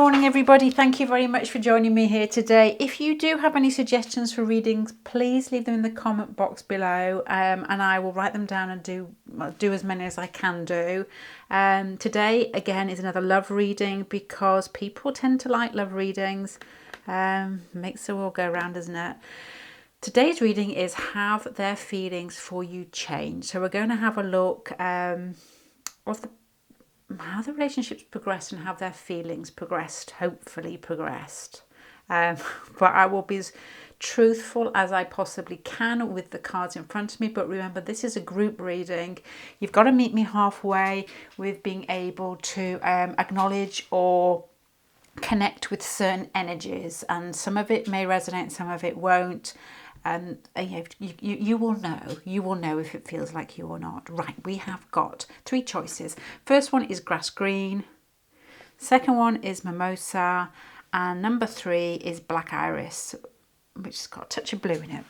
morning, everybody. Thank you very much for joining me here today. If you do have any suggestions for readings, please leave them in the comment box below, and I will write them down and do as many as I can do. Today, again, is another love reading because people tend to like love readings. Makes the world go round, doesn't it? Today's reading is Have Their Feelings for You Changed? So we're going to have a look of how the relationships progressed and how their feelings progressed, hopefully progressed. But I will be as truthful as I possibly can with the cards in front of me. But remember, this is a group reading. You've got to meet me halfway with being able to acknowledge or connect with certain energies, and some of it may resonate, some of it won't. And you will know if it feels like you or not. Right, we have got 3 choices. First one is grass green, second one is mimosa, and number 3 is black iris, which has got a touch of blue in it.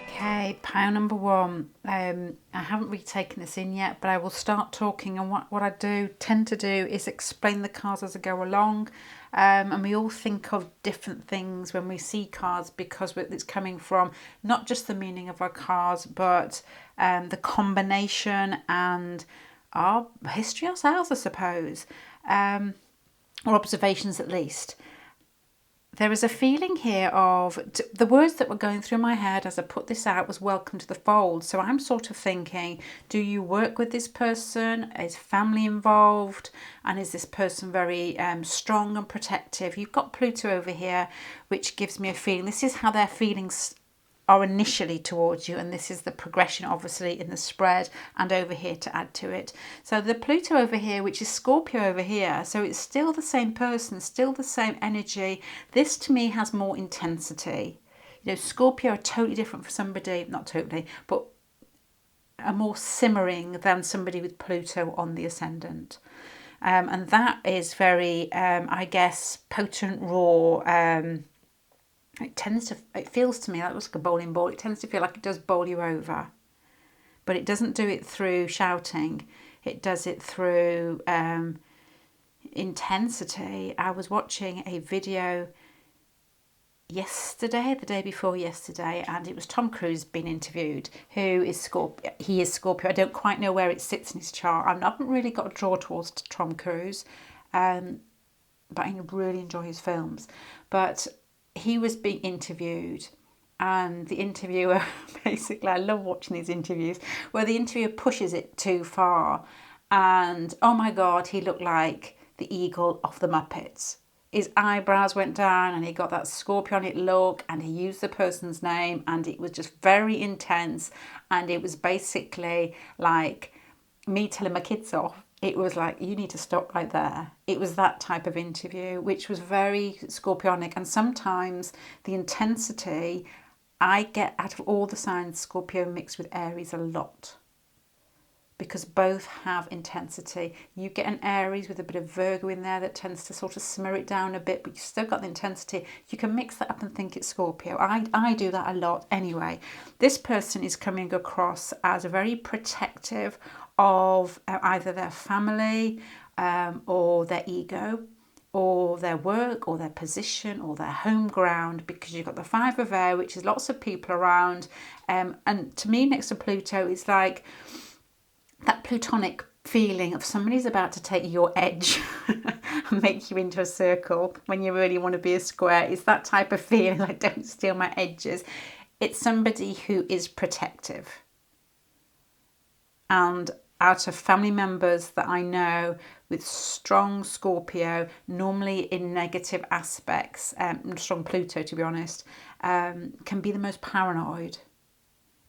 Okay, pile number 1. I haven't really taken this in yet, but I will start talking, and what I tend to do is explain the cards as I go along. And we all think of different things when we see cards because it's coming from not just the meaning of our cards, but the combination and our history ourselves, I suppose, or observations at least. There is a feeling here of the words that were going through my head as I put this out was welcome to the fold. So I'm sort of thinking, do you work with this person? Is family involved? And is this person very strong and protective? You've got Pluto over here, which gives me a feeling. This is how their feelings are initially towards you, and this is the progression obviously in the spread and over here to add to it. So the Pluto over here, which is Scorpio over here, so it's still the same person, still the same energy. This to me has more intensity. You know, Scorpio are totally different for somebody, not totally, but are more simmering than somebody with Pluto on the ascendant. And that is very I guess potent, raw. It feels to me like it looks like a bowling ball. It tends to feel like it does bowl you over. But it doesn't do it through shouting. It does it through intensity. I was watching a video yesterday, the day before yesterday, and it was Tom Cruise being interviewed, who is Scorpio. He is Scorpio. I don't quite know where it sits in his chart. I haven't really got a draw towards Tom Cruise, but I really enjoy his films. But he was being interviewed, and the interviewer basically, I love watching these interviews where the interviewer pushes it too far, and oh my god, he looked like the eagle off the Muppets. His eyebrows went down and he got that scorpionic look, and he used the person's name, and it was just very intense, and it was basically like me telling my kids off. It was like, you need to stop right there. It was that type of interview, which was very scorpionic. And sometimes the intensity, I get out of all the signs, Scorpio mixed with Aries a lot. Because both have intensity. You get an Aries with a bit of Virgo in there that tends to sort of simmer it down a bit, but you've still got the intensity. You can mix that up and think it's Scorpio. I do that a lot anyway. This person is coming across as very protective of either their family or their ego or their work or their position or their home ground, because you've got the 5 of Air, which is lots of people around. And to me, next to Pluto, it's like that plutonic feeling of somebody's about to take your edge and make you into a circle when you really want to be a square. It's that type of feeling, like, don't steal my edges. It's somebody who is protective. And out of family members that I know with strong Scorpio, normally in negative aspects, strong Pluto to be honest, can be the most paranoid.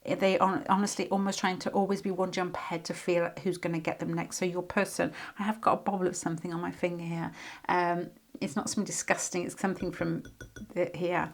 They are honestly almost trying to always be one jump ahead to feel who's going to get them next. So your person, I have got a bobble of something on my finger here, it's not something disgusting, it's something from here.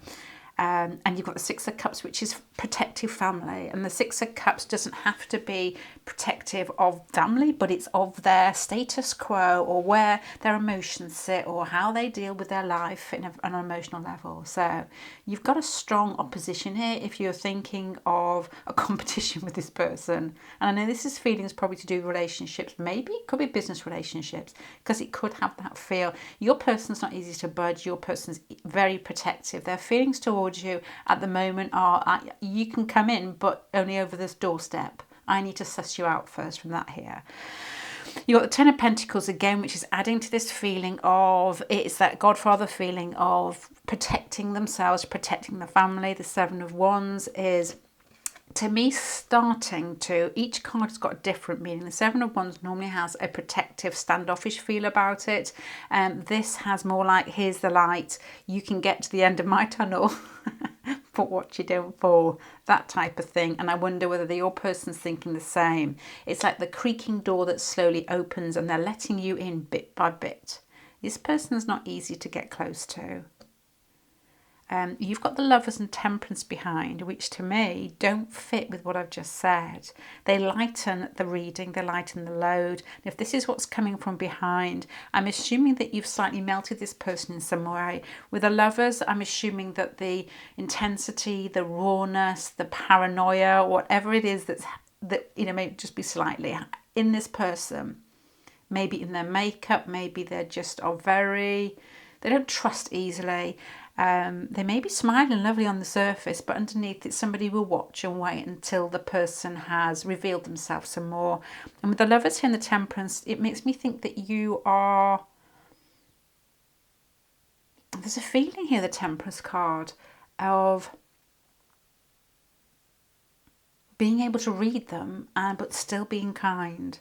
And you've got the Six of Cups, which is protective family. And the Six of Cups doesn't have to be protective of family, but it's of their status quo, or where their emotions sit, or how they deal with their life on an emotional level. So you've got a strong opposition here if you're thinking of a competition with this person. And I know this is feelings probably to do with relationships. Maybe it could be business relationships, because it could have that feel. Your person's not easy to budge. Your person's very protective. Their feelings towards you at the moment are, you can come in, but only over this doorstep. I need to suss you out first from that here. You've got the Ten of Pentacles again, which is adding to this feeling of, it's that Godfather feeling of protecting themselves, protecting the family. The Seven of Wands is, to me, starting to, each card has got a different meaning. The Seven of Wands normally has a protective, standoffish feel about it. This has more like, here's the light, you can get to the end of my tunnel, but what you don't fall, that type of thing. And I wonder whether your person's thinking the same. It's like the creaking door that slowly opens and they're letting you in bit by bit. This person's not easy to get close to. You've got the Lovers and Temperance behind, which to me don't fit with what I've just said. They lighten the reading, they lighten the load. And if this is what's coming from behind, I'm assuming that you've slightly melted this person in some way. With the Lovers, I'm assuming that the intensity, the rawness, the paranoia, whatever it is that may just be slightly in this person. Maybe in their makeup, maybe they're just they don't trust easily. They may be smiling lovely on the surface, but underneath it, somebody will watch and wait until the person has revealed themselves some more. And with the Lovers here and the Temperance, it makes me think that there's a feeling here, the Temperance card, of being able to read them but still being kind.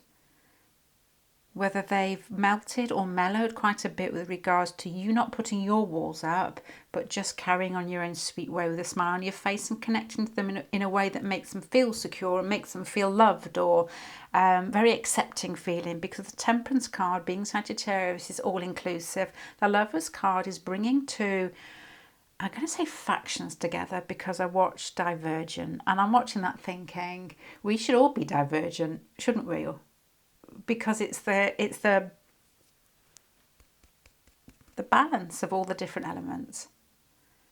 Whether they've melted or mellowed quite a bit with regards to you not putting your walls up, but just carrying on your own sweet way with a smile on your face and connecting to them in a way that makes them feel secure and makes them feel loved, or very accepting feeling. Because the Temperance card, being Sagittarius, is all-inclusive. The Lovers card is bringing two, I'm going to say factions together, because I watched Divergent, and I'm watching that thinking, we should all be divergent, shouldn't we? Because it's the balance of all the different elements,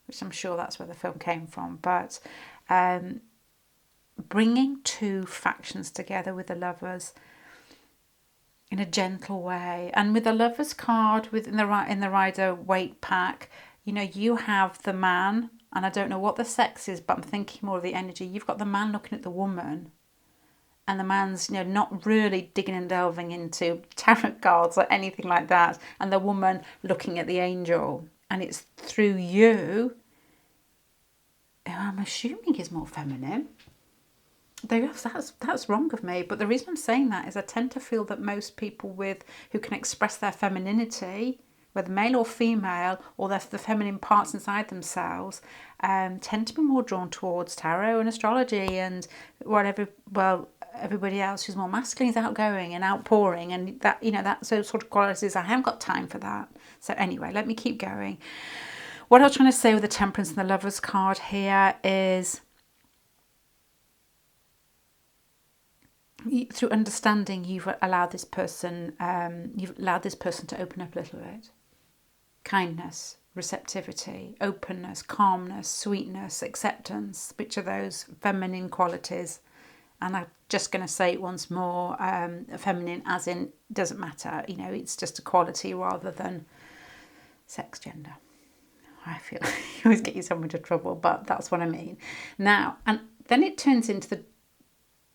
which I'm sure that's where the film came from. But bringing two factions together with the Lovers in a gentle way, and with the Lovers card in the Rider Waite pack, you have the man, and I don't know what the sex is, but I'm thinking more of the energy. You've got the man looking at the woman. And the man's, not really digging and delving into tarot cards or anything like that. And the woman looking at the angel. And it's through you, who I'm assuming is more feminine. That's wrong of me. But the reason I'm saying that is I tend to feel that most people who can express their femininity, whether male or female, or the feminine parts inside themselves, tend to be more drawn towards tarot and astrology and whatever. Well, everybody else who's more masculine is outgoing and outpouring, and that sort of qualities. I haven't got time for that. So anyway, let me keep going. What I was trying to say with the Temperance and the Lovers card here is, through understanding, you've allowed this person to open up a little bit. Kindness, receptivity, openness, calmness, sweetness, acceptance, which are those feminine qualities. And I'm just going to say it once more, feminine as in, doesn't matter, it's just a quality rather than sex, gender. I feel you always get yourself into trouble, but that's what I mean. Now, and then it turns into the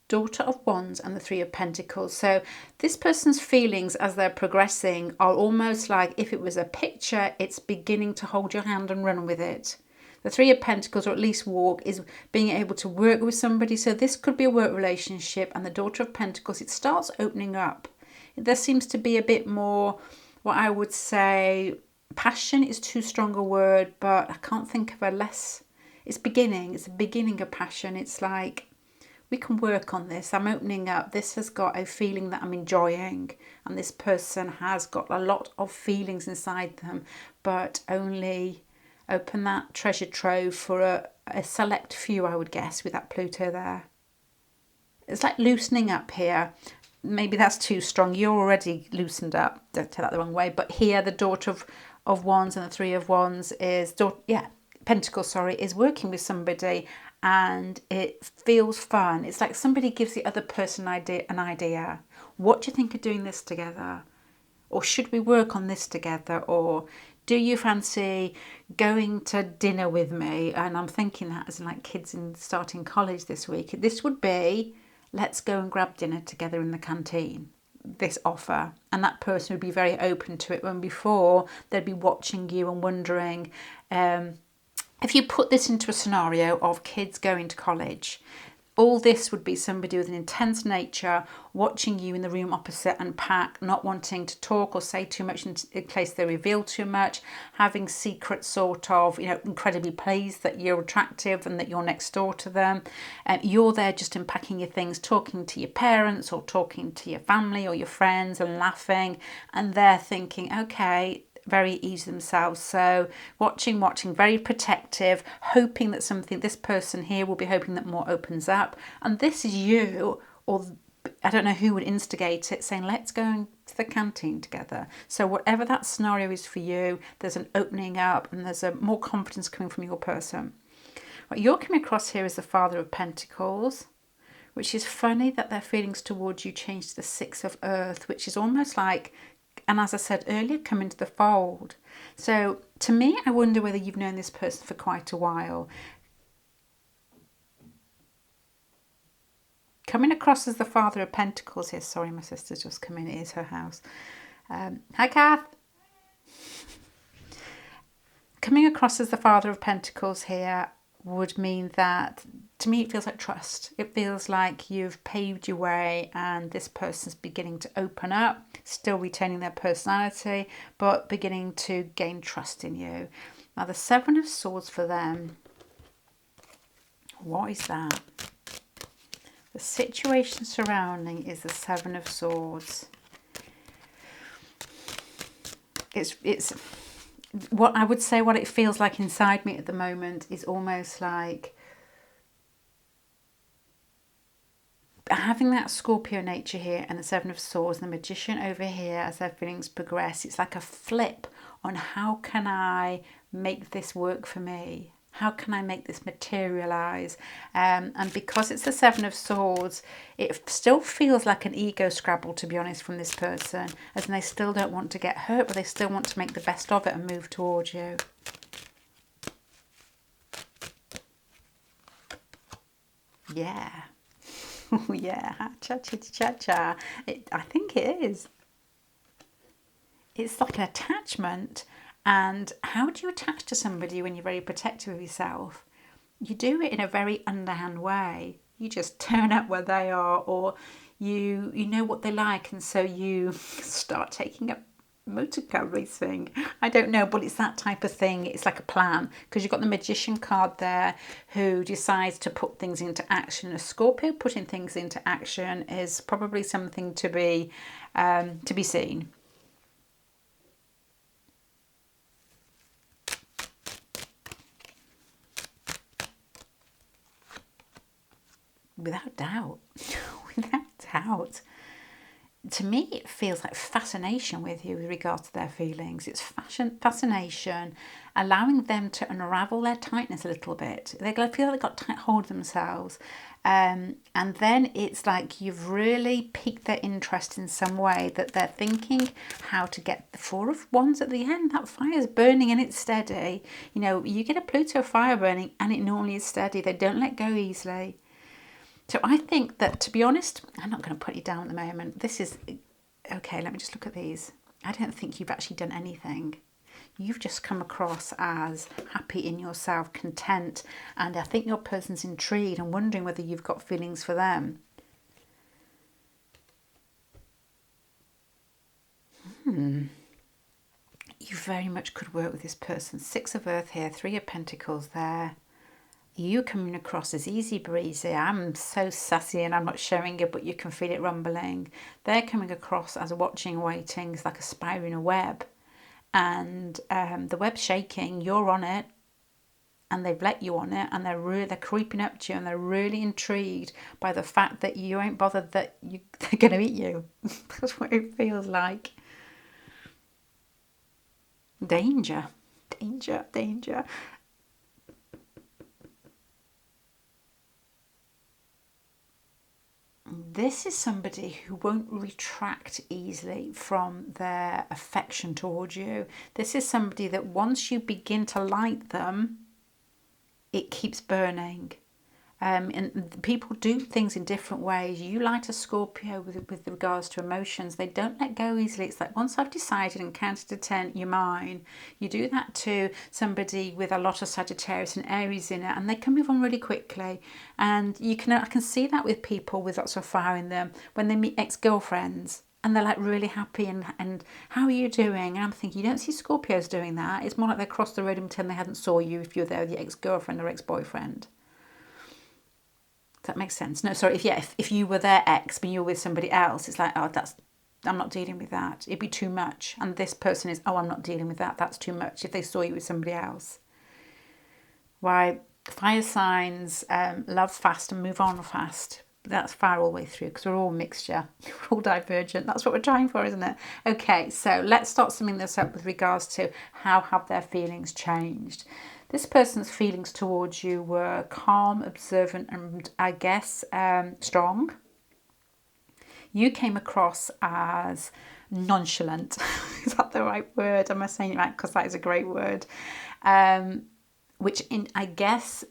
Daughter of Wands and the Three of Pentacles. So this person's feelings as they're progressing are almost like, if it was a picture, it's beginning to hold your hand and run with it. The Three of Pentacles, or at least walk, is being able to work with somebody. So this could be a work relationship. And the Daughter of Pentacles, it starts opening up. There seems to be a bit more, what I would say, passion is too strong a word, but I can't think of a less. It's the beginning of passion. It's like we can work on this. I'm opening up. This has got a feeling that I'm enjoying, and this person has got a lot of feelings inside them, but only open that treasure trove for a select few, I would guess, with that Pluto there. It's like loosening up here. Maybe that's too strong. You're already loosened up. Don't take that the wrong way. But here, the Daughter of Wands and the Three of Wands is, Pentacles, sorry, is working with somebody, and it feels fun. It's like somebody gives the other person an idea. What do you think of doing this together? Or should we work on this together? Or do you fancy going to dinner with me? And I'm thinking that as in like kids starting college this week. This would be, let's go and grab dinner together in the canteen. This offer, and that person would be very open to it, when before they'd be watching you and wondering, if you put this into a scenario of kids going to college, all this would be somebody with an intense nature watching you in the room opposite unpack, not wanting to talk or say too much in case they reveal too much, having secret sort of, incredibly pleased that you're attractive and that you're next door to them. You're there just unpacking your things, talking to your parents or talking to your family or your friends and laughing, and they're thinking, okay, very easy themselves. So watching, very protective, hoping that this person here will be hoping that more opens up. And this is you, or I don't know who would instigate it, saying, let's go to the canteen together. So whatever that scenario is for you, there's an opening up and there's a more confidence coming from your person. What you're coming across here is the Father of Pentacles, which is funny that their feelings towards you change to the Six of Earth, which is almost like, and as I said earlier, come into the fold. So to me, I wonder whether you've known this person for quite a while. Coming across as the Father of Pentacles here. Sorry, my sister's just come in. It is her house. Hi, Kath. Coming across as the Father of Pentacles here would mean that, to me, it feels like trust. It feels like you've paved your way and this person's beginning to open up, still retaining their personality, but beginning to gain trust in you. Now, the Seven of Swords for them, what is that? The situation surrounding is the Seven of Swords. It's what I would say, what it feels like inside me at the moment is almost like having that Scorpio nature here and the Seven of Swords and the Magician over here as their feelings progress. It's like a flip on how can I make this work for me? How can I make this materialize? And because it's the Seven of Swords, it still feels like an ego scrabble, to be honest, from this person, as in they still don't want to get hurt, but they still want to make the best of it and move towards you. Yeah. Yeah, cha-cha-cha-cha. I think it is. It's like an attachment. And how do you attach to somebody when you're very protective of yourself? You do it in a very underhand way. You just turn up where they are, or you know what they like, and so you start taking up motor car racing. I don't know, but it's that type of thing. It's like a plan, because you've got the Magician card there who decides to put things into action. A Scorpio putting things into action is probably something to be seen. Without doubt. Without doubt. To me, it feels like fascination with you with regards to their feelings. It's fascination, allowing them to unravel their tightness a little bit. They feel like they've got tight hold of themselves. And then it's like you've really piqued their interest in some way, that they're thinking how to get the Four of Wands at the end. That fire's burning and it's steady. You get a Pluto fire burning and it normally is steady. They don't let go easily. So I think that, to be honest, I'm not going to put you down at the moment. This is, okay, let me just look at these. I don't think you've actually done anything. You've just come across as happy in yourself, content, and I think your person's intrigued and wondering whether you've got feelings for them. You very much could work with this person. Six of Earth here, Three of Pentacles there. you coming across as easy breezy. I'm so sassy and I'm not showing it, but you can feel it rumbling. They're coming across as watching, waiting, it's like a spider in a web. And the web's shaking, you're on it, and they've let you on it, and they're creeping up to you, and they're really intrigued by the fact that you ain't bothered that they're going to eat you. That's what it feels like. Danger, danger, danger. This is somebody who won't retract easily from their affection towards you. This is somebody that once you begin to like them, it keeps burning. And people do things in different ways. You light a Scorpio with regards to emotions. They don't let go easily. It's like, once I've decided and counted to 10, you're mine. You do that to somebody with a lot of Sagittarius and Aries in it, and they can move on really quickly. And I can see that with people with lots of fire in them when they meet ex-girlfriends. And they're like really happy and how are you doing? And I'm thinking, you don't see Scorpios doing that. It's more like they crossed the road and pretend they hadn't saw you if you're there with your ex-girlfriend or ex-boyfriend. Does that make sense? No, sorry. If you were their ex but you were with somebody else, it's like, oh, I'm not dealing with that. It'd be too much. And this person is, oh, I'm not dealing with that. That's too much. If they saw you with somebody else. Why? Fire signs love fast and move on fast. That's fire all the way through because we're all mixture. We're all divergent. That's what we're trying for, isn't it? Okay, so let's start summing this up with regards to how have their feelings changed. This person's feelings towards you were calm, observant, and I guess strong. You came across as nonchalant. Is that the right word? Am I saying it right? Because that is a great word. Which I guess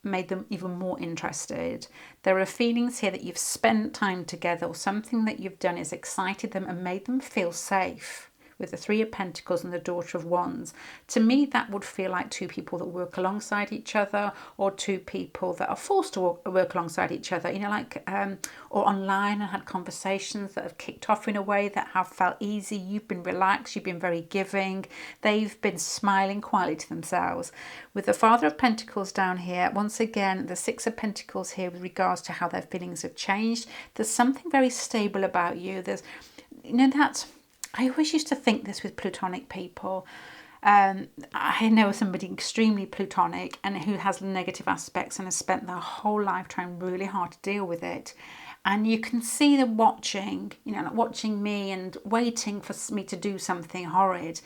made them even more interested. There are feelings here that you've spent time together or something that you've done has excited them and made them feel safe. With the Three of Pentacles and the Daughter of Wands. To me, that would feel like two people that work alongside each other or two people that are forced to work alongside each other, or online and had conversations that have kicked off in a way that have felt easy. You've been relaxed, you've been very giving. They've been smiling quietly to themselves. With the Father of Pentacles down here, once again, the Six of Pentacles here with regards to how their feelings have changed. There's something very stable about you. There's, I always used to think this with Plutonic people. I know somebody extremely Plutonic and who has negative aspects and has spent their whole life trying really hard to deal with it. And you can see them watching, like watching me and waiting for me to do something horrid.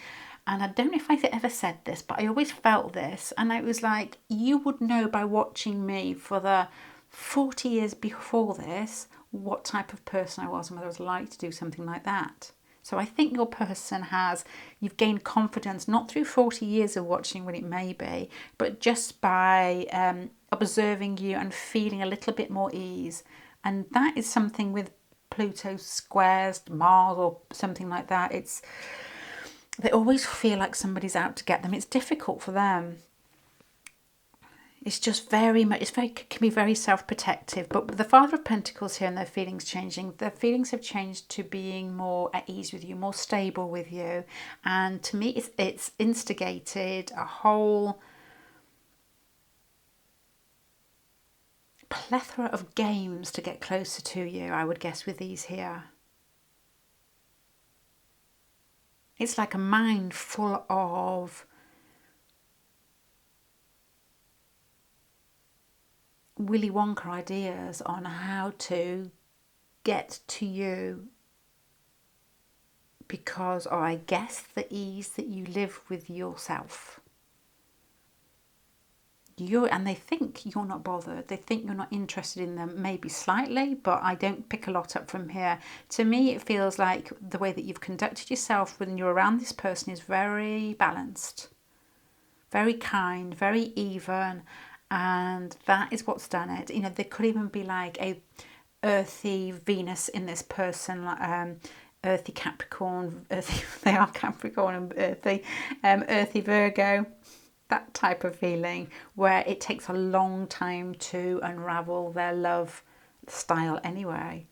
And I don't know if I've ever said this, but I always felt this. And it was like, you would know by watching me for the 40 years before this, what type of person I was and whether I was like to do something like that. So I think your person you've gained confidence, not through 40 years of watching what it may be, but just by observing you and feeling a little bit more ease. And that is something with Pluto squares Mars or something like that. They always feel like somebody's out to get them. It's difficult for them. It's just can be very self-protective. But with the Father of Pentacles here and their feelings changing, their feelings have changed to being more at ease with you, more stable with you. And to me, it's instigated a whole plethora of games to get closer to you, I would guess, with these here. It's like a mind full of Willy Wonka ideas on how to get to you because of, I guess, the ease that you live with yourself. And they think you're not bothered. They think you're not interested in them, maybe slightly, but I don't pick a lot up from here. To me, it feels like the way that you've conducted yourself when you're around this person is very balanced, very kind, very even. And that is what's done it. There could even be like a earthy Venus in this person, earthy Capricorn, they are Capricorn and earthy Virgo, that type of feeling where it takes a long time to unravel their love style anyway.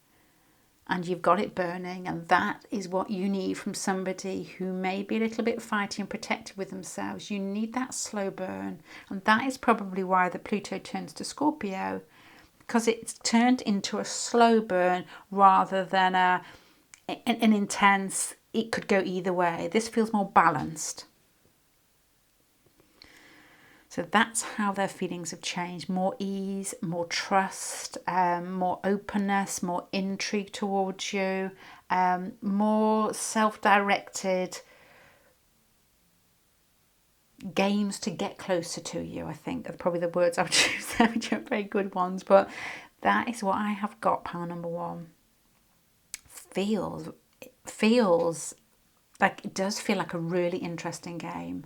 and you've got it burning, and that is what you need from somebody who may be a little bit fighty and protective with themselves. You need that slow burn, and that is probably why the Pluto turns to Scorpio, because it's turned into a slow burn rather than an intense, it could go either way. This feels more balanced. So that's how their feelings have changed. More ease, more trust, more openness, more intrigue towards you, more self-directed games to get closer to you, I think are probably the words I would choose there, which aren't very good ones. But that is what I have got, pile number 1. Feels like, it does feel like a really interesting game.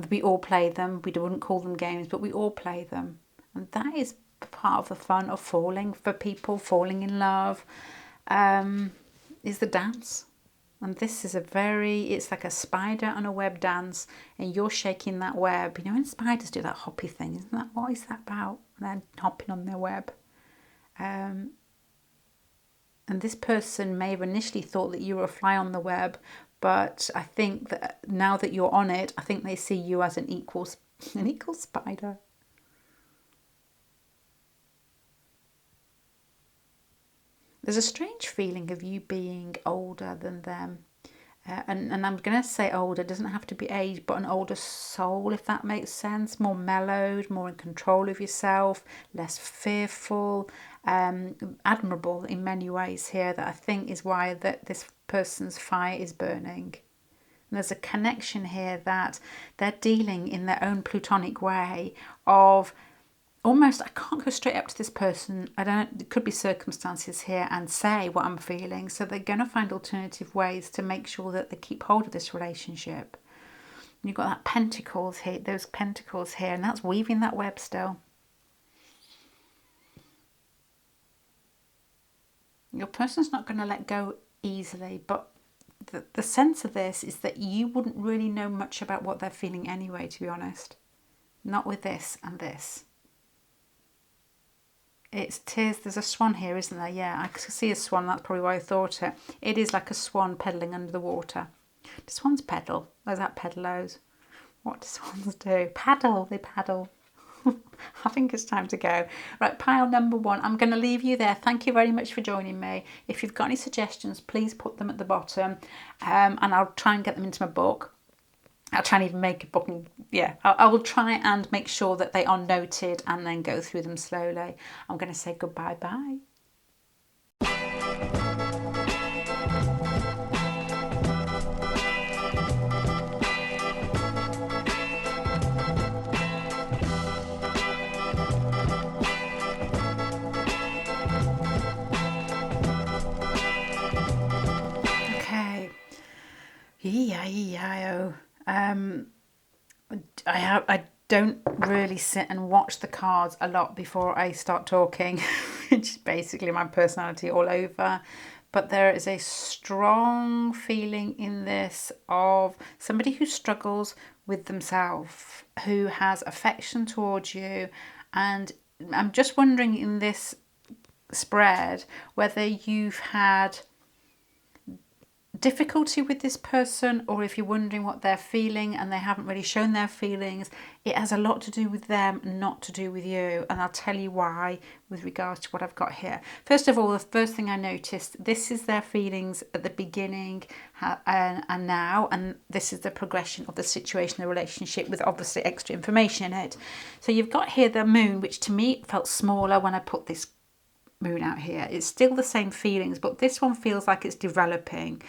We all play them. We wouldn't call them games, but we all play them. And that is part of the fun of falling for people, falling in love, is the dance. And this is it's like a spider on a web dance, and you're shaking that web. You know, when spiders do that hoppy thing, isn't that, what is that about? They're hopping on their web. And this person may have initially thought that you were a fly on the web, but I think that now that you're on it, I think they see you as an equal spider. There's a strange feeling of you being older than them. And I'm going to say older, doesn't have to be age, but an older soul, if that makes sense. More mellowed, more in control of yourself, less fearful, admirable in many ways here, that I think is why that this person's fire is burning. And there's a connection here that they're dealing in their own plutonic way of almost, I can't go straight up to this person. It could be circumstances here and say what I'm feeling. So they're going to find alternative ways to make sure that they keep hold of this relationship. And you've got that pentacles here, those pentacles here, and that's weaving that web still. Your person's not going to let go easily, but the sense of this is that you wouldn't really know much about what they're feeling anyway, to be honest. Not with this and this. It's tears. There's a swan here, isn't there? Yeah, I can see a swan. That's probably why I thought it. It is like a swan pedaling under the water. Do swans pedal? Is that pedalos? What do swans do? Paddle. They paddle. I think it's time to go. Right, pile number 1. I'm going to leave you there. Thank you very much for joining me. If you've got any suggestions, please put them at the bottom, and I'll try and get them into my book. I'll try and even make a book, and I will try and make sure that they are noted and then go through them slowly. I'm going to say goodbye. Okay. E-I-E-I-O. I don't really sit and watch the cards a lot before I start talking, which is basically my personality all over. But there is a strong feeling in this of somebody who struggles with themselves, who has affection towards you. And I'm just wondering in this spread whether you've had difficulty with this person, or if you're wondering what they're feeling and they haven't really shown their feelings, it has a lot to do with them, not to do with you. And I'll tell you why with regards to what I've got here. First of all, the first thing I noticed, this is their feelings at the beginning and now, and this is the progression of the situation, the relationship, with obviously extra information in it. So you've got here the moon, which to me felt smaller when I put this moon out here. It's still the same feelings, but this one feels like it's developing.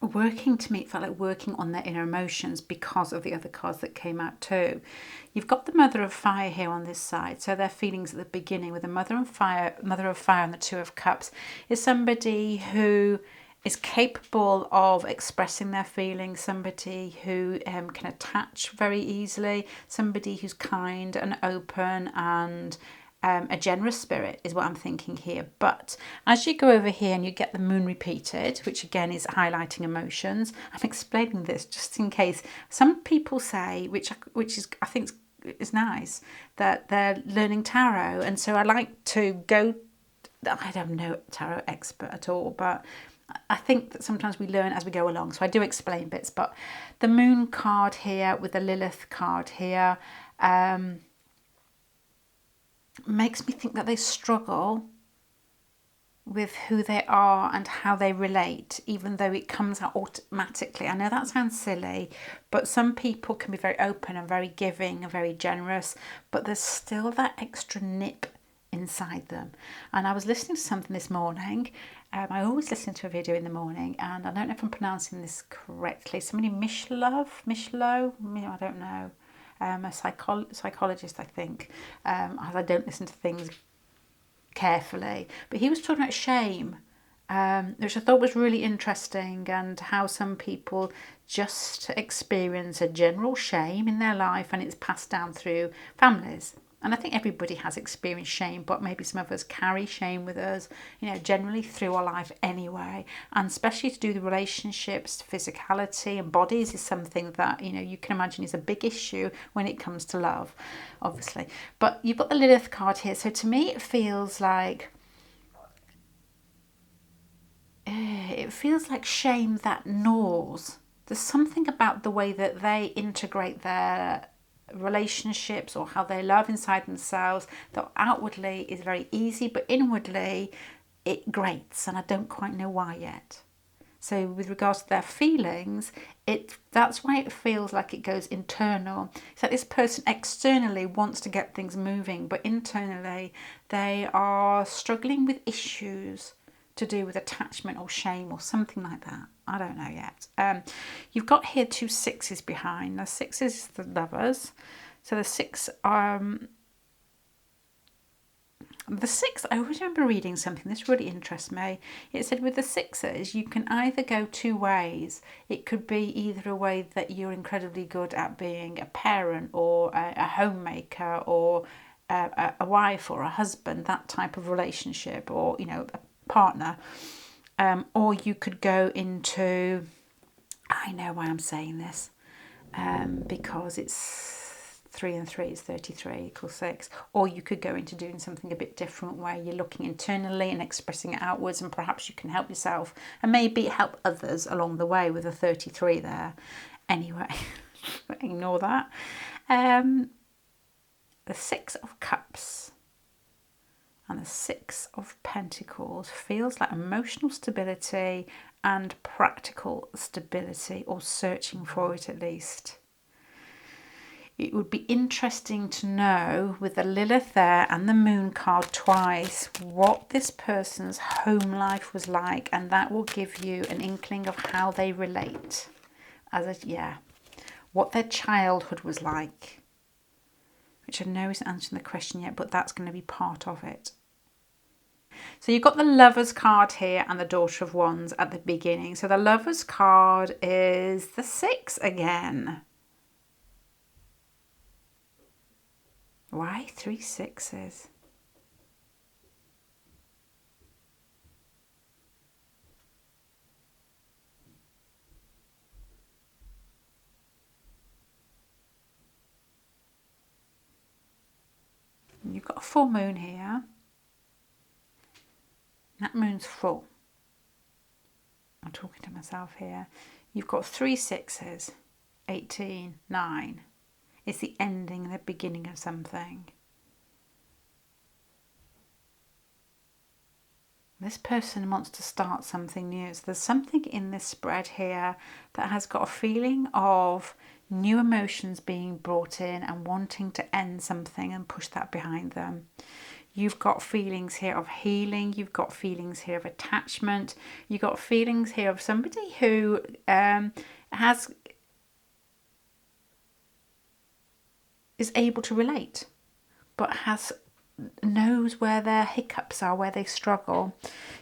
Working, to me, it felt like working on their inner emotions because of the other cards that came out too. You've got the Mother of Fire here on this side, so their feelings at the beginning with the Mother of Fire and the Two of Cups is somebody who is capable of expressing their feelings, somebody who can attach very easily, somebody who's kind and open and a generous spirit is what I'm thinking here. But as you go over here and you get the moon repeated, which again is highlighting emotions, I'm explaining this just in case some people say, which is I think is nice that they're learning tarot. And so I like to go, I don't know tarot expert at all, but I think that sometimes we learn as we go along. So I do explain bits, but the Moon card here with the Lilith card here makes me think that they struggle with who they are and how they relate, even though it comes out automatically. I know that sounds silly, but some people can be very open and very giving and very generous, but there's still that extra nip inside them. And I was listening to something this morning. I always listen to a video in the morning, and I don't know if I'm pronouncing this correctly. Somebody, Mishlo, I don't know. A psychologist, I think, as I don't listen to things carefully, but he was talking about shame, which I thought was really interesting, and how some people just experience a general shame in their life and it's passed down through families. And I think everybody has experienced shame, but maybe some of us carry shame with us, generally through our life anyway. And especially to do with relationships, physicality and bodies is something that, you can imagine is a big issue when it comes to love, obviously. But you've got the Lilith card here. So to me, it feels like shame that gnaws. There's something about the way that they integrate their relationships or how they love inside themselves that outwardly is very easy, but inwardly it grates, and I don't quite know why yet. So with regards to their feelings, that's why it feels like it goes internal. It's like this person externally wants to get things moving, but internally they are struggling with issues to do with attachment or shame or something like that. I don't know yet. You've got here 2 sixes behind. The 6 is the Lovers. So the 6, I always remember reading something, this really interests me. It said with the 6s, you can either go 2 ways. It could be either a way that you're incredibly good at being a parent or a homemaker or a wife or a husband, that type of relationship, or, a partner. Or you could go into, I know why I'm saying this, because it's 3 and 3 is 33 equals 6. Or you could go into doing something a bit different where you're looking internally and expressing it outwards, and perhaps you can help yourself and maybe help others along the way with a 33 there. Anyway, ignore that. The 6 of Cups and the 6 of Pentacles feels like emotional stability and practical stability, or searching for it at least. It would be interesting to know, with the Lilith there and the Moon card twice, what this person's home life was like, and that will give you an inkling of how they relate. What their childhood was like, which I know isn't answering the question yet, but that's going to be part of it. So you've got the Lovers card here and the Daughter of Wands at the beginning. So the Lovers card is the 6 again. Why 3 6s? You've got a full moon here. That moon's full. I'm talking to myself here. You've got 3 6s, 18, 9. It's the ending and the beginning of something. This person wants to start something new. So there's something in this spread here that has got a feeling of new emotions being brought in and wanting to end something and push that behind them. You've got feelings here of healing. You've got feelings here of attachment. You've got feelings here of somebody who is able to relate, but knows where their hiccups are, where they struggle.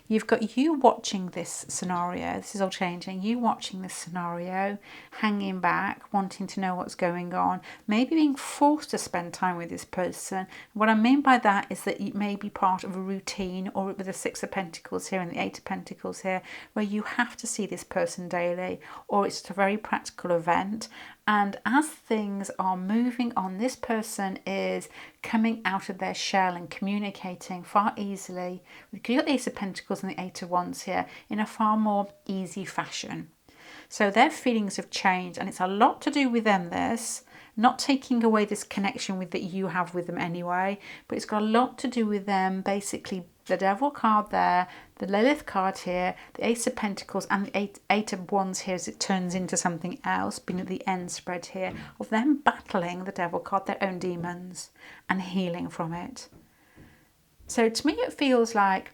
You've got you watching this scenario. This is all changing. You watching this scenario, hanging back, wanting to know what's going on, maybe being forced to spend time with this person. What I mean by that is that you may be part of a routine, or with the Six of Pentacles here and the Eight of Pentacles here, where you have to see this person daily, or it's a very practical event. And as things are moving on, this person is coming out of their shell and communicating far easily. You've got the Ace of Pentacles and the Eight of Wands here in a far more easy fashion. So their feelings have changed, and it's a lot to do with them, this. Not taking away this connection with that you have with them anyway, but it's got a lot to do with them basically. The Devil card there, the Lilith card here, the Ace of Pentacles and the Eight of Wands here as it turns into something else, being at the end spread here, of them battling the Devil card, their own demons, and healing from it. So to me it feels like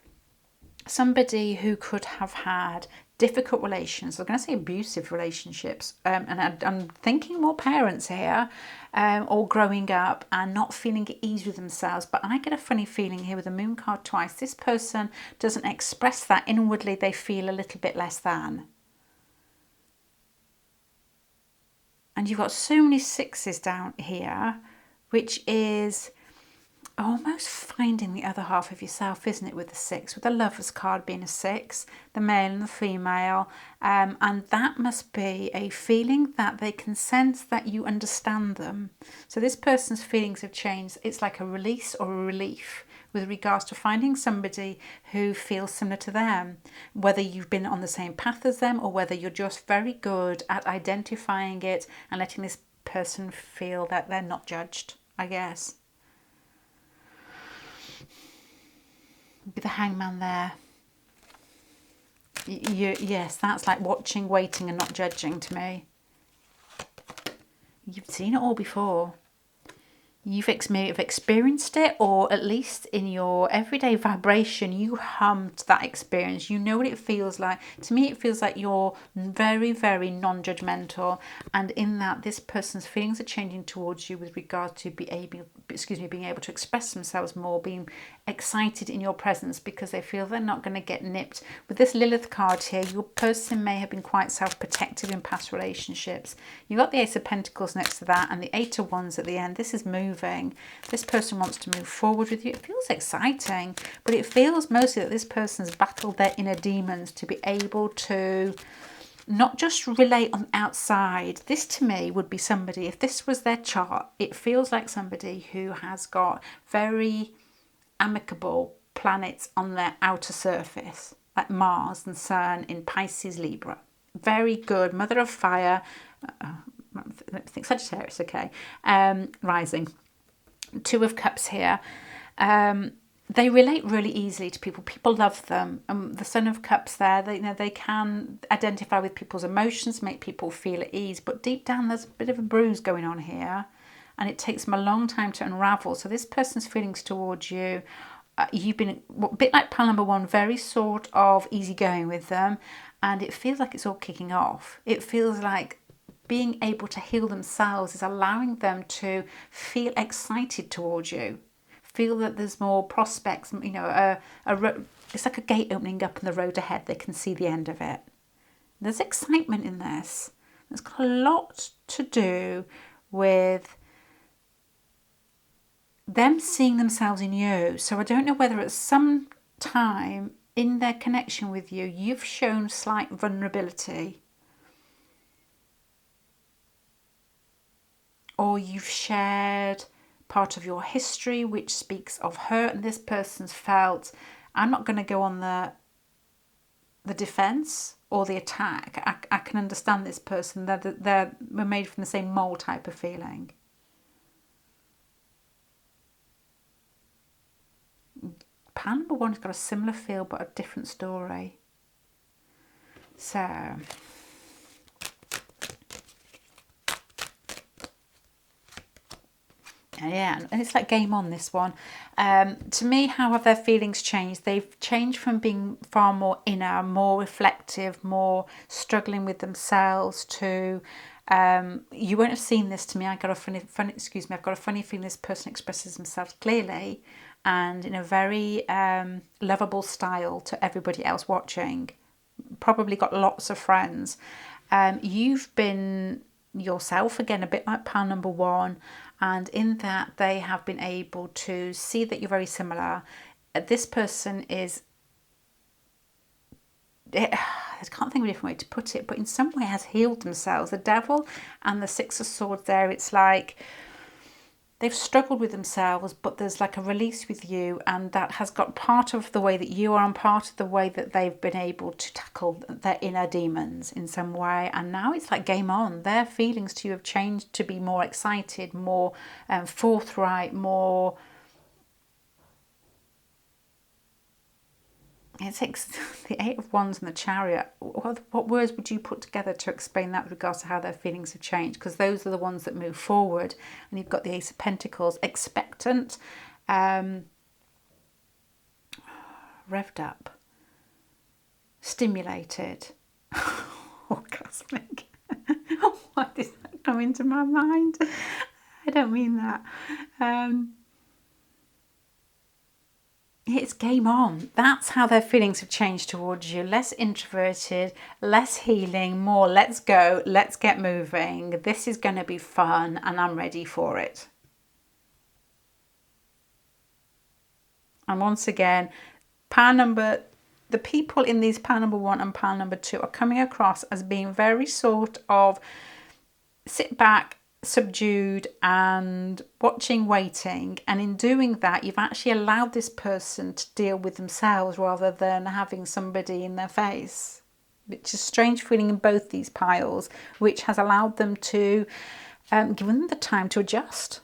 somebody who could have had difficult relations, I'm going to say abusive relationships, and I'm thinking more parents here, or growing up and not feeling at ease with themselves. But I get a funny feeling here with the Moon card twice. This person doesn't express that inwardly. They feel a little bit less than. And you've got so many sixes down here, which is almost finding the other half of yourself, isn't it, with the six, with the Lovers card being a six, the male and the female, and that must be a feeling that they can sense that you understand them. So this person's feelings have changed. It's like a release or a relief with regards to finding somebody who feels similar to them, whether you've been on the same path as them or whether you're just very good at identifying it and letting this person feel that they're not judged, I guess. With the Hangman there. Yes, that's like watching, waiting and not judging to me. You've seen it all before. You've experienced it, or at least in your everyday vibration, you hummed that experience. You know what it feels like. To me, it feels like you're very, very non-judgmental, and in that, this person's feelings are changing towards you with regard to being able to express themselves more, being excited in your presence because they feel they're not going to get nipped. With this Lilith card here, your person may have been quite self-protective in past relationships. You've got the Ace of Pentacles next to that and the Eight of Wands at the end. This is moving. This person wants to move forward with you. It feels exciting, but it feels mostly that this person's battled their inner demons to be able to not just relate on the outside. This to me would be somebody, if this was their chart, it feels like somebody who has got very amicable planets on their outer surface, like Mars and Sun in Pisces, Libra. Very good, mother of fire, I think Sagittarius, okay, rising. Two of Cups here. They relate really easily to people. People love them. The Son of Cups there, they can identify with people's emotions, make people feel at ease. But deep down, there's a bit of a bruise going on here, and it takes them a long time to unravel. So this person's feelings towards you, you've been a bit like pile number one, very sort of easygoing with them, and it feels like it's all kicking off. It feels like being able to heal themselves is allowing them to feel excited towards you, feel that there's more prospects, it's like a gate opening up in the road ahead. They can see the end of it. There's excitement in this. It's got a lot to do with them seeing themselves in you. So I don't know whether at some time in their connection with you, you've shown slight vulnerability, or you've shared part of your history which speaks of hurt, and this person's felt, I'm not going to go on the defence or the attack. I can understand this person. We're made from the same mould type of feeling. Pile number one has got a similar feel but a different story. So yeah, and it's like game on, this one. To me, how have their feelings changed? They've changed from being far more inner, more reflective, more struggling with themselves to, you won't have seen this to me. I've got a funny feeling this person expresses themselves clearly and in a very lovable style to everybody else watching. Probably got lots of friends. You've been yourself again, a bit like pile number one, and in that they have been able to see that you're very similar. This person is, I can't think of a different way to put it, but in some way has healed themselves. The Devil and the Six of Swords there, it's like they've struggled with themselves, but there's like a release with you, and that has got part of the way that you are and part of the way that they've been able to tackle their inner demons in some way. And now it's like game on. Their feelings to you have changed to be more excited, more forthright, more... It takes the Eight of Wands and the Chariot. What words would you put together to explain that with regards to how their feelings have changed? Because those are the ones that move forward. And you've got the Ace of Pentacles, expectant, revved up, stimulated, orgasmic. Why does that come into my mind? I don't mean that. It's game on. That's how their feelings have changed towards you. Less introverted, less healing, more let's go, let's get moving. This is going to be fun and I'm ready for it. And once again, the people in these pile number one and pile number two are coming across as being very sort of sit back, subdued and watching, waiting, and in doing that you've actually allowed this person to deal with themselves rather than having somebody in their face, which is a strange feeling in both these piles, which has allowed them to give them the time to adjust.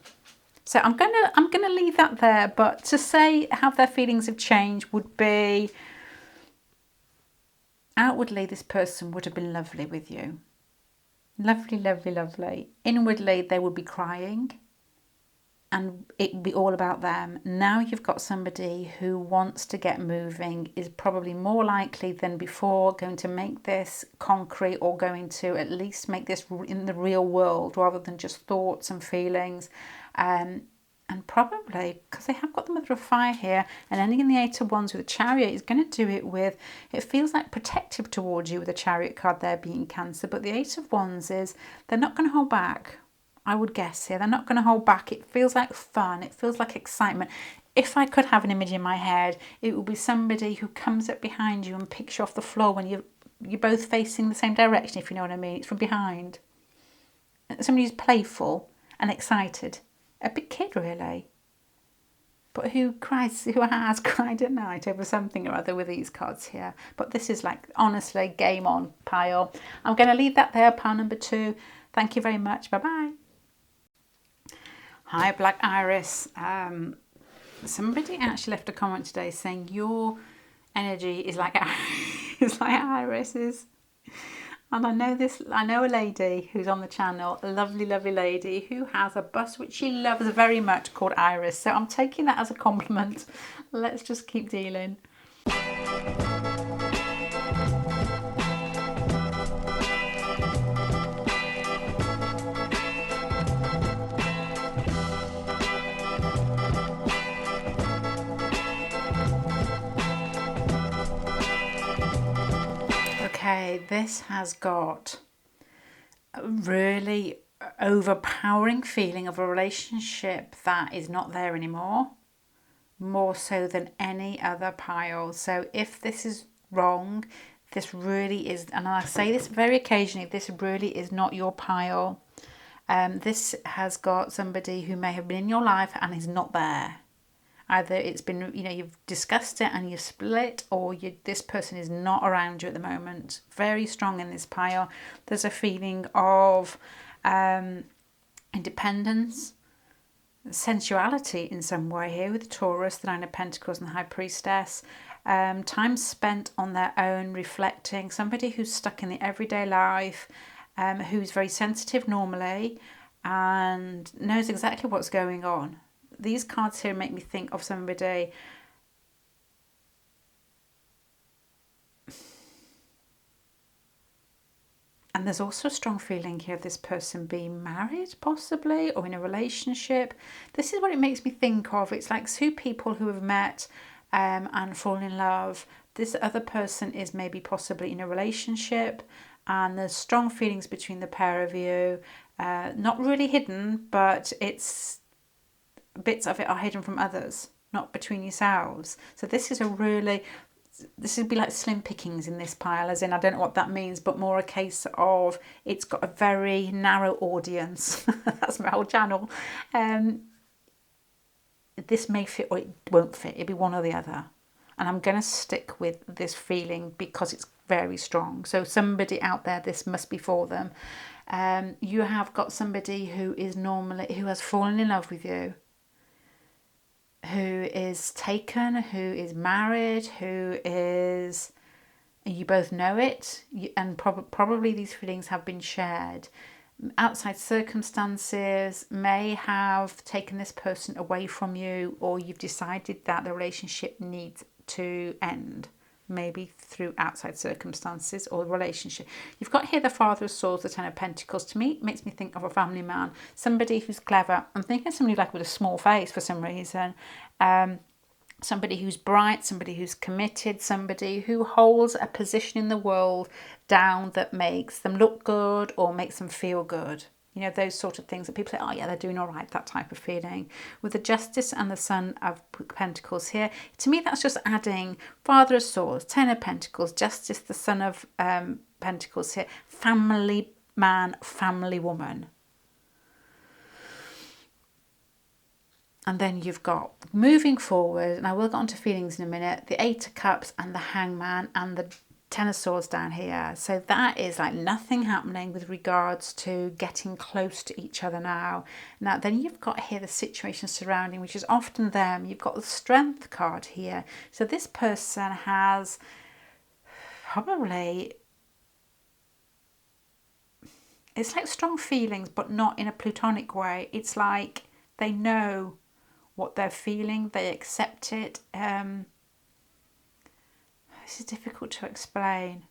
So I'm gonna leave that there, but to say how their feelings have changed would be, outwardly this person would have been lovely with you. Lovely, lovely, lovely. Inwardly, they would be crying and it would be all about them. Now you've got somebody who wants to get moving, is probably more likely than before going to make this concrete, or going to at least make this in the real world rather than just thoughts and feelings. And probably, because they have got the Mother of Fire here, and ending in the Eight of Wands with a Chariot is going to do it with, it feels like protective towards you with the Chariot card there being Cancer, but the Eight of Wands is, they're not going to hold back, I would guess here. They're not going to hold back. It feels like fun. It feels like excitement. If I could have an image in my head, it would be somebody who comes up behind you and picks you off the floor when you're both facing the same direction, if you know what I mean. It's from behind. Somebody who's playful and excited. A big kid, really, but who has cried at night over something or other with these cards here. But this is like, honestly, game on pile. I'm going to leave that there, pile number two. Thank you very much. Bye-bye. Hi, Black Iris. Somebody actually left a comment today saying your energy is like Iris's. And I know a lady who's on the channel, a lovely, lovely lady who has a bus which she loves very much called Iris. So I'm taking that as a compliment. Let's just keep dealing. Okay, this has got a really overpowering feeling of a relationship that is not there anymore, more so than any other pile. So if this is wrong, this really is, and I say this very occasionally, this really is not your pile. This has got somebody who may have been in your life and is not there. Either it's been, you've discussed it and you've split, or this person is not around you at the moment. Very strong in this pile. There's a feeling of independence, sensuality in some way here with the Taurus, the Nine of Pentacles and the High Priestess. Time spent on their own, reflecting. Somebody who's stuck in the everyday life, who's very sensitive normally and knows exactly what's going on. These cards here make me think of somebody And there's also a strong feeling here of this person being married, possibly, or in a relationship. This is what it makes me think of. It's like two people who have met and fallen in love. This other person is maybe possibly in a relationship, and there's strong feelings between the pair of you. Not really hidden, but it's bits of it are hidden from others, not between yourselves. So this would be like slim pickings in this pile, as in, I don't know what that means, but more a case of it's got a very narrow audience. That's my whole channel. This may fit or it won't fit. It'll be one or the other. And I'm going to stick with this feeling because it's very strong. So somebody out there, this must be for them. You have got somebody who has fallen in love with you, who is taken, who is married, you both know it, and probably these feelings have been shared. Outside circumstances may have taken this person away from you, or you've decided that the relationship needs to end, maybe through outside circumstances or the relationship. You've got here the Father of Swords, the Ten of Pentacles. To me, it makes me think of a family man, somebody who's clever. I'm thinking of somebody like with a small face for some reason. Somebody who's bright, somebody who's committed, somebody who holds a position in the world down that makes them look good or makes them feel good. You know, those sort of things that people say, oh yeah, they're doing all right, that type of feeling. With the Justice and the Son of Pentacles here, to me that's just adding Father of Swords, Ten of Pentacles, Justice, the Son of Pentacles here, family man, family woman. And then you've got, moving forward, and I will get on to feelings in a minute, the Eight of Cups and the Hangman and the Ten of Swords down here. So that is like nothing happening with regards to getting close to each other now. Now then you've got here the situation surrounding, which is often them. You've got the Strength card here. So this person has probably, it's like strong feelings, but not in a platonic way. It's like they know what they're feeling, they accept it. This is difficult to explain.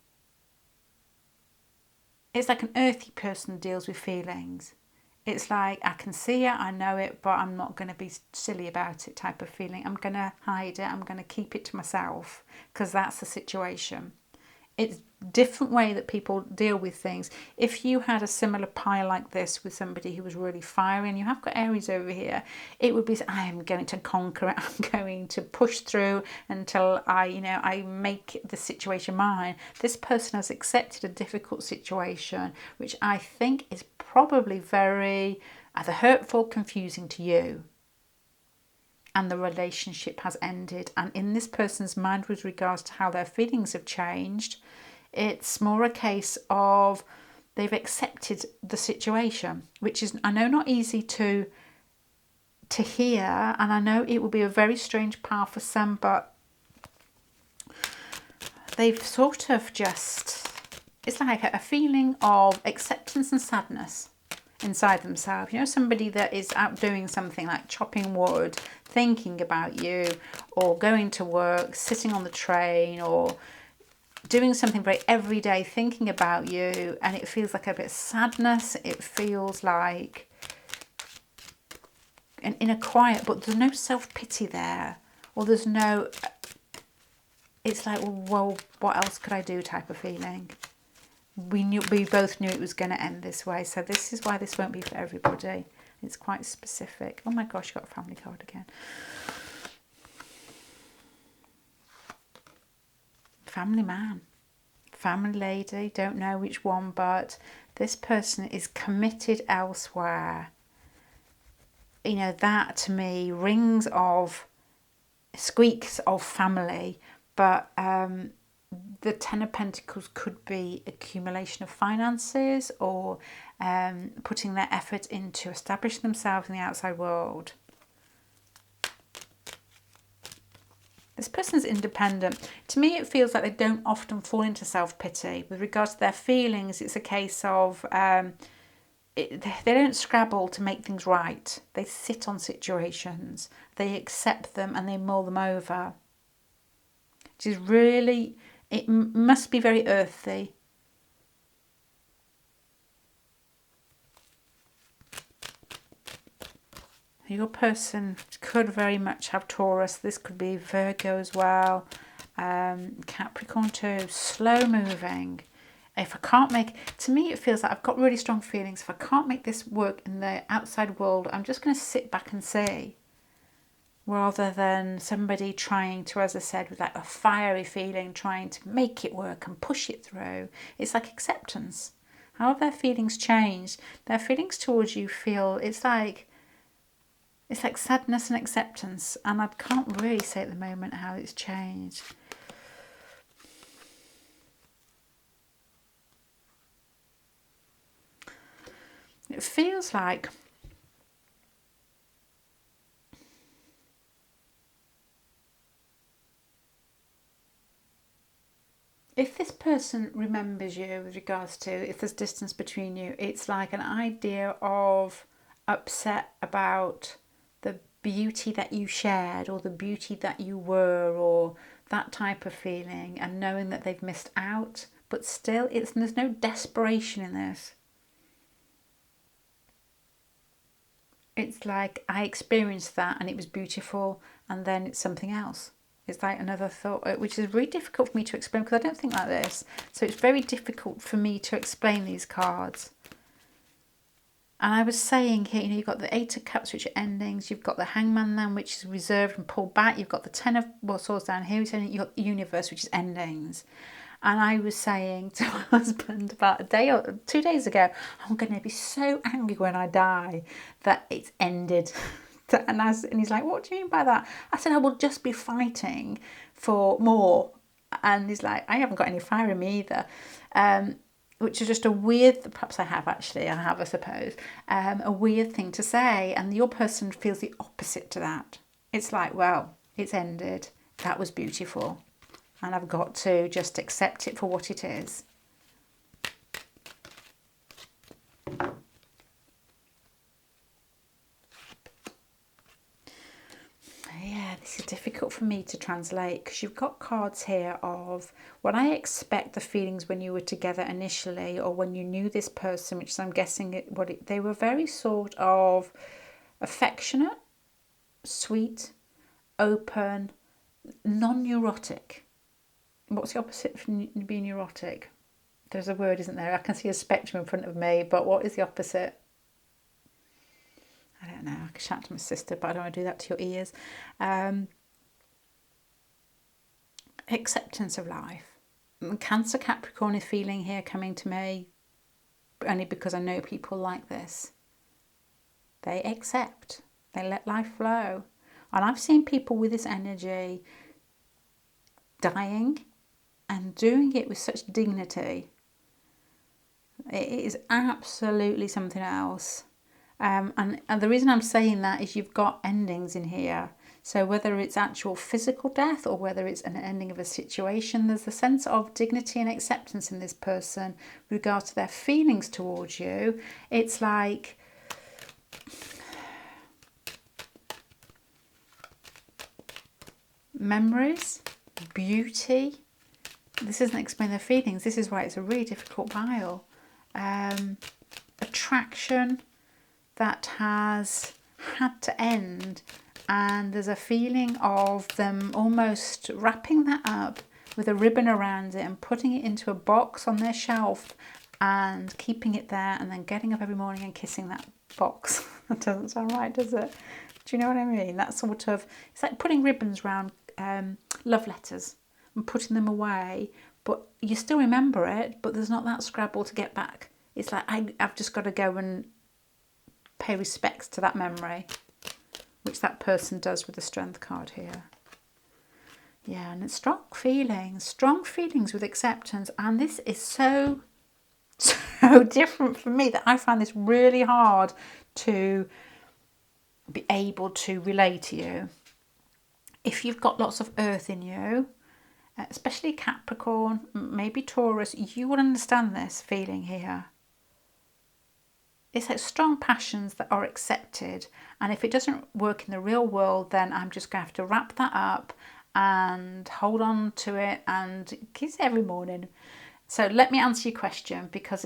It's like an earthy person deals with feelings. It's like, I can see it, I know it, but I'm not going to be silly about it type of feeling. I'm going to hide it, I'm going to keep it to myself because that's the situation. It's a different way that people deal with things. If you had a similar pile like this with somebody who was really fiery, and you have got Aries over here, it would be, I am going to conquer it. I'm going to push through until I make the situation mine. This person has accepted a difficult situation, which I think is probably very either hurtful, confusing to you. And the relationship has ended. And in this person's mind, with regards to how their feelings have changed, it's more a case of they've accepted the situation, which is, I know, not easy to hear, and I know it will be a very strange path for some, but they've sort of just, it's like a feeling of acceptance and sadness inside themselves. You know, somebody that is out doing something like chopping wood, thinking about you, or going to work, sitting on the train, or doing something very everyday, thinking about you, and it feels like a bit of sadness. It feels like an inner quiet, but there's no self-pity there, or there's no, it's like, well, what else could I do type of feeling. We both knew it was going to end this way, so this is why this won't be for everybody. It's quite specific. Oh my gosh, got a family card again. Family man, family lady, don't know which one, but this person is committed elsewhere. You know, that to me rings of, squeaks of family, but the Ten of Pentacles could be accumulation of finances, or putting their effort into establishing themselves in the outside world. This person's independent. To me, it feels like they don't often fall into self-pity. With regards to their feelings, it's a case of they don't scrabble to make things right. They sit on situations, they accept them, and they mull them over. Which is really, it must be very earthy. Your person could very much have Taurus. This could be Virgo as well. Capricorn too. Slow moving. If I can't make, to me it feels like I've got really strong feelings. If I can't make this work in the outside world, I'm just going to sit back and see. Rather than somebody trying to, as I said, with like a fiery feeling, trying to make it work and push it through. It's like acceptance. How have their feelings changed? Their feelings towards you feel, it's like sadness and acceptance. And I can't really say at the moment how it's changed. It feels like if this person remembers you with regards to if there's distance between you, it's like an idea of upset about the beauty that you shared or the beauty that you were, or that type of feeling, and knowing that they've missed out. But still, there's no desperation in this. It's like I experienced that and it was beautiful, and then it's something else. It's like another thought, which is really difficult for me to explain because I don't think like this. So it's very difficult for me to explain these cards. And I was saying here, you've got the Eight of Cups, which are endings. You've got the Hangman then, which is reserved and pulled back. You've got the Ten of Swords down here. You've got the Universe, which is endings. And I was saying to my husband about 2 days ago, I'm going to be so angry when I die that it's ended. And he's like, what do you mean by that? I said, I will just be fighting for more. And he's like, I haven't got any fire in me either. Which is just a weird, perhaps I have, I suppose, a weird thing to say. And your person feels the opposite to that. It's like, well, it's ended. That was beautiful. And I've got to just accept it for what it is. Yeah, this is difficult for me to translate because you've got cards here of what I expect the feelings when you were together initially, or when you knew this person, which I'm guessing they were very sort of affectionate, sweet, open, non-neurotic. What's the opposite from being neurotic? There's a word, isn't there? I can see a spectrum in front of me, but what is the opposite? I don't know. I could shout to my sister, but I don't want to do that to your ears. Acceptance of life. Cancer Capricorn is feeling here coming to me only because I know people like this. They accept. They let life flow. And I've seen people with this energy dying and doing it with such dignity. It is absolutely something else. And the reason I'm saying that is you've got endings in here. So whether it's actual physical death or whether it's an ending of a situation, there's a sense of dignity and acceptance in this person with regard to their feelings towards you. It's like memories, beauty. This doesn't explain their feelings. This is why it's a really difficult pile. Attraction that has had to end, and there's a feeling of them almost wrapping that up with a ribbon around it and putting it into a box on their shelf and keeping it there, and then getting up every morning and kissing that box. That doesn't sound right, does it? Do you know what I mean? That sort of, it's like putting ribbons around love letters and putting them away, but you still remember it, but there's not that scrabble to get back. It's like I've just got to go and pay respects to that memory, which that person does with the Strength card here. Yeah, and it's strong feelings with acceptance. And this is so different for me that I find this really hard to be able to relate to you. If you've got lots of earth in you, especially Capricorn, maybe Taurus, you will understand this feeling here. It's like strong passions that are accepted, and if it doesn't work in the real world, then I'm just going to have to wrap that up and hold on to it and kiss it every morning. So let me answer your question, because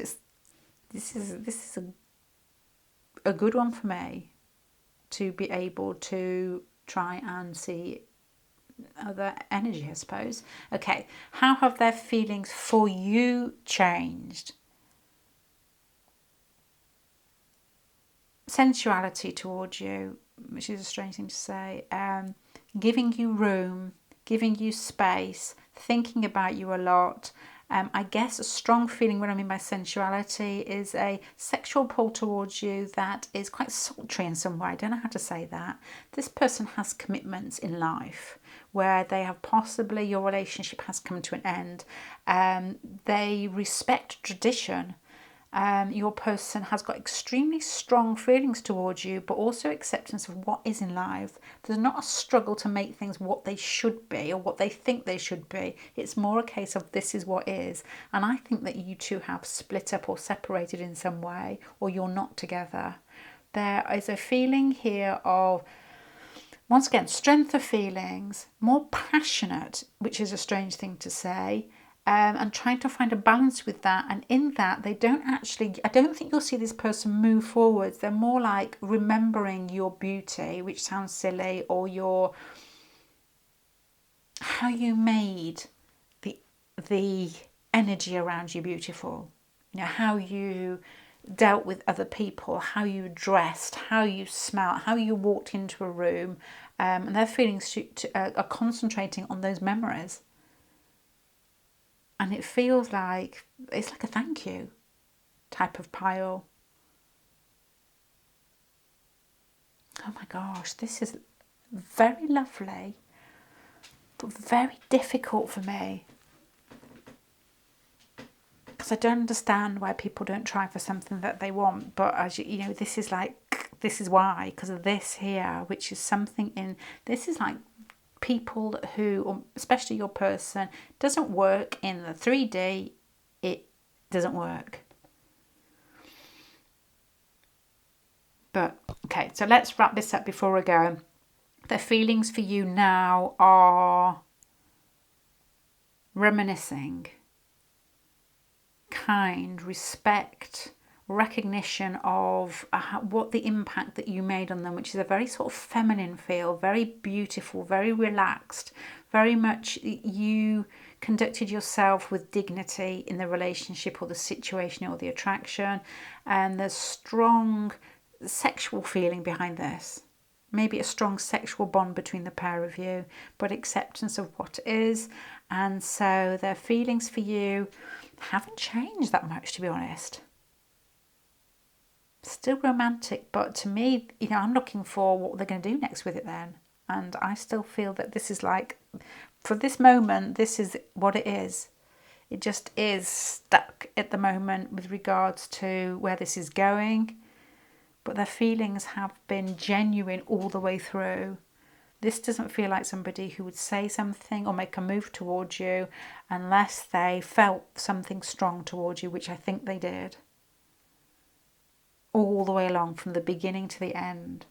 this is a good one for me. to be able to try and see other energy, I suppose. Okay, how have their feelings for you changed? Sensuality towards you, which is a strange thing to say, giving you room, giving you space, thinking about you a lot. I guess a strong feeling, what I mean by sensuality, is a sexual pull towards you that is quite sultry in some way. I don't know how to say that. This person has commitments in life where they have possibly, your relationship has come to an end. They respect tradition. Your person has got extremely strong feelings towards you, but also acceptance of what is in life. There's not a struggle to make things what they should be or what they think they should be. It's more a case of this is what is. And I think that you two have split up or separated in some way, or you're not together. There is a feeling here of, once again, strength of feelings, more passionate, which is a strange thing to say. And trying to find a balance with that, and in that they don't actually, I don't think you'll see this person move forwards. They're more like remembering your beauty, which sounds silly, or your, how you made the energy around you beautiful, you know, how you dealt with other people, how you dressed, how you smelled, how you walked into a room, and their feelings are concentrating on those memories. And it feels like, it's like a thank you type of pile. Oh my gosh, this is very lovely, but very difficult for me. Because I don't understand why people don't try for something that they want. But as you know, this is like, this is why, because of this here, which is something in, this is like people who, or especially your person, doesn't work in the 3D, it doesn't work. But okay, so let's wrap this up before I go. The feelings for you now are reminiscing, kind, respect, recognition of what the impact that you made on them, which is a very sort of feminine feel, very beautiful, very relaxed, very much you conducted yourself with dignity in the relationship or the situation or the attraction, and there's strong sexual feeling behind this. Maybe a strong sexual bond between the pair of you, but acceptance of what is. And so their feelings for you haven't changed that much, to be honest. Still romantic, but to me, you know, I'm looking for what they're going to do next with it then. And I still feel that this is like, for this moment, this is what it is. It just is stuck at the moment with regards to where this is going. But their feelings have been genuine all the way through. This doesn't feel like somebody who would say something or make a move towards you unless they felt something strong towards you, which I think they did. All the way along, from the beginning to the end.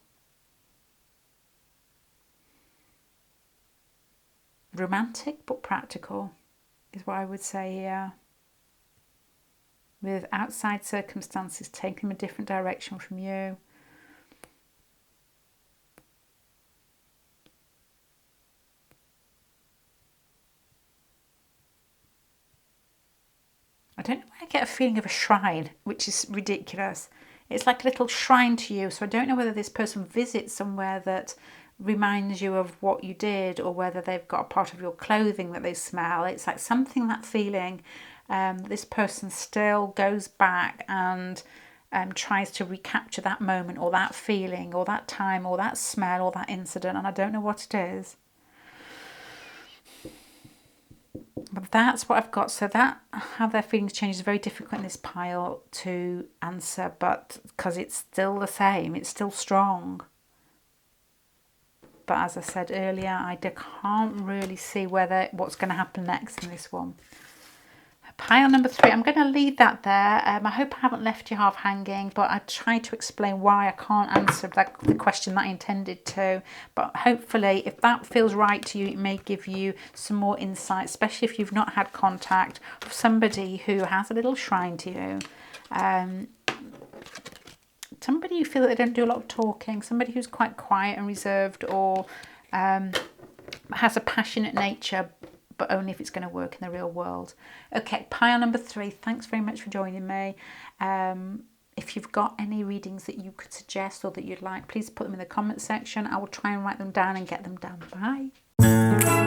Romantic but practical is what I would say here. With outside circumstances taking them a different direction from you. I don't know why I get a feeling of a shrine, which is ridiculous. It's like a little shrine to you. So I don't know whether this person visits somewhere that reminds you of what you did, or whether they've got a part of your clothing that they smell. It's like something, that feeling, this person still goes back and tries to recapture that moment or that feeling or that time or that smell or that incident, and I don't know what it is. But that's what I've got. So that, how their feelings change, is very difficult in this pile to answer, but because it's still the same, it's still strong. But as I said earlier, I can't really see what's going to happen next in this one. Pile number 3, I'm going to leave that there. I hope I haven't left you half hanging, but I tried to explain why I can't answer the question that I intended to. But hopefully, if that feels right to you, it may give you some more insight, especially if you've not had contact with somebody who has a little shrine to you. To somebody you feel that they don't do a lot of talking, somebody who's quite quiet and reserved, or has a passionate nature, but only if it's going to work in the real world. Okay, pile number 3. Thanks very much for joining me. If you've got any readings that you could suggest or that you'd like, please put them in the comment section. I will try and write them down and get them done. Bye.